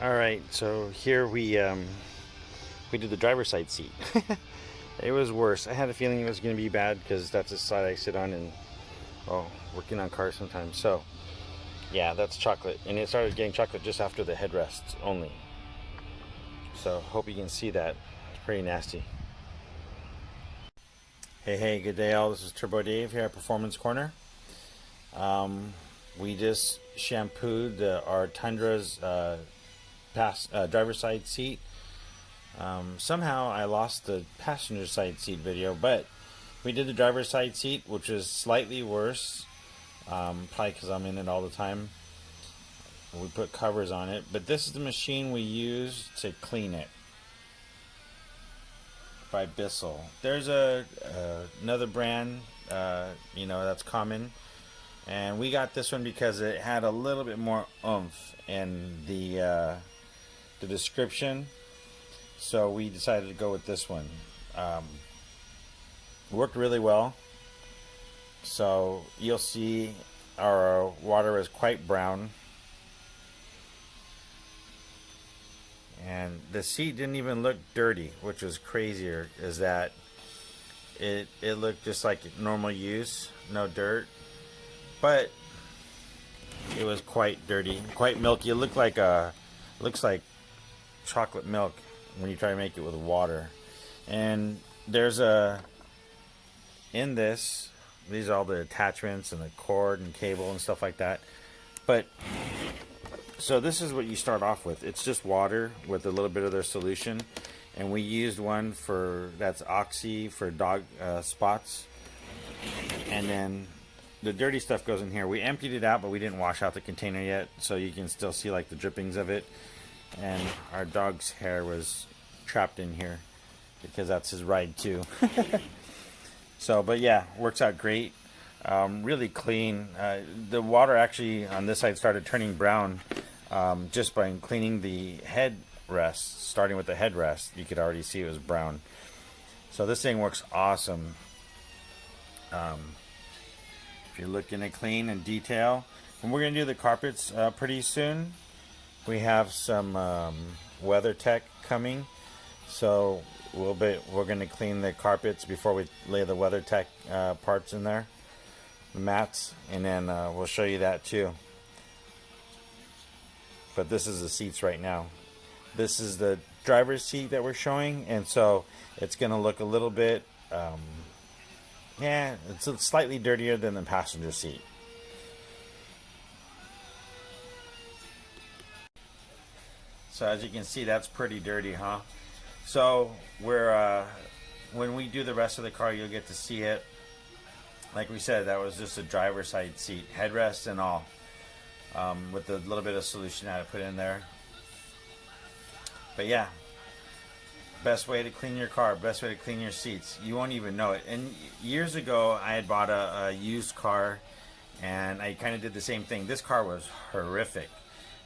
All right, so here we did the driver's side seat. It was worse. I had a feeling it was going to be bad because that's the side I sit on and working on cars sometimes. So yeah, that's chocolate, and it started getting chocolate just after the headrests only. So hope you can see that. It's pretty nasty. Hey, good day all. This is TurboDave here at Performance Corner. Um, we just shampooed our Tundra's driver's side seat. Somehow I lost the passenger side seat video, but we did the driver's side seat, which is slightly worse. Probably because I'm in it all the time. We put covers on it, but this is the machine we use to clean it by Bissell. There's another brand, that's common, and we got this one because it had a little bit more oomph in the description. So we decided to go with this one. Worked really well. So you'll see our water is quite brown. And the seat didn't even look dirty, which was crazier, is that it looked just like normal use, no dirt. But it was quite dirty, quite milky. It looks like chocolate milk when you try to make it with water. And there's in this, these are all the attachments and the cord and cable and stuff like that. But so this is what you start off with. It's just water with a little bit of their solution, and we used one that's oxy for dog spots, and then the dirty stuff goes in here. We emptied it out, but we didn't wash out the container yet, so you can still see like the drippings of it. And our dog's hair was trapped in here because that's his ride too. So, but yeah, works out great. Really clean. The water actually on this side started turning brown just by cleaning the headrest. Starting with the headrest, you could already see it was brown. So this thing works awesome. If you're looking to clean and detail, and we're gonna do the carpets pretty soon. We have some weather tech coming, so we're gonna clean the carpets before we lay the weather tech parts in there, the mats, and then we'll show you that too. But this is the seats right now. This is the driver's seat that we're showing, and so it's gonna look a little bit, it's slightly dirtier than the passenger seat. So as you can see, that's pretty dirty, huh? So when we do the rest of the car, you'll get to see it. Like we said, that was just a driver's side seat, headrest and all, with a little bit of solution I had to put in there. But yeah, best way to clean your car, best way to clean your seats. You won't even know it. And years ago, I had bought a used car, and I kind of did the same thing. This car was horrific.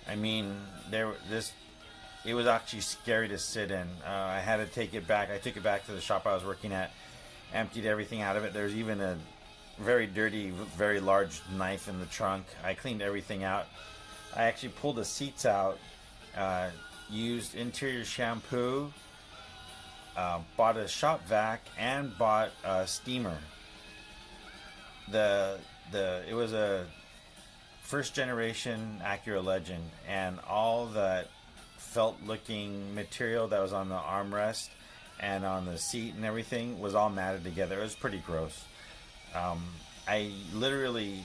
I mean, it was actually scary to sit in. I had to take it back. I took it back to the shop I was working at, emptied everything out of it. There's even a very dirty, very large knife in the trunk. I cleaned everything out. I actually pulled the seats out, used interior shampoo, bought a shop vac, and bought a steamer. It was a first generation Acura Legend, and all that felt looking material that was on the armrest and on the seat and everything was all matted together. It was pretty gross. I literally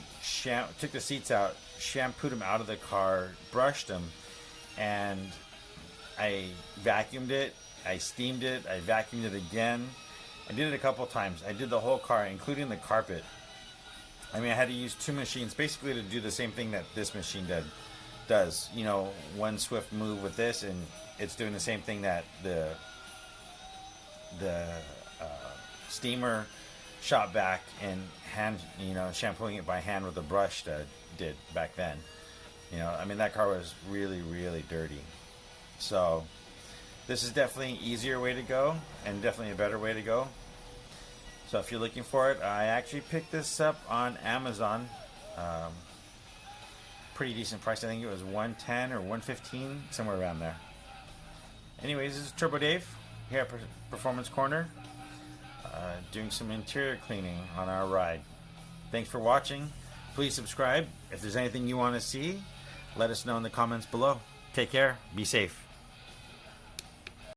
took the seats out, shampooed them out of the car, brushed them, and I vacuumed it, I steamed it, I vacuumed it again. I did it a couple times. I did the whole car, including the carpet. I mean, I had to use two machines basically to do the same thing that this machine does. You know, one swift move with this, and it's doing the same thing that the steamer shot back and hand, shampooing it by hand with a brush did back then. I mean, that car was really, really dirty. So this is definitely an easier way to go, and definitely a better way to go. So if you're looking for it, I actually picked this up on Amazon. pretty decent price. I think it was $110 or $115, somewhere around there. Anyways, this is TurboDave here at Performance Corner, doing some interior cleaning on our ride. Thanks for watching. Please subscribe. If there's anything you want to see, let us know in the comments below. Take care. Be safe.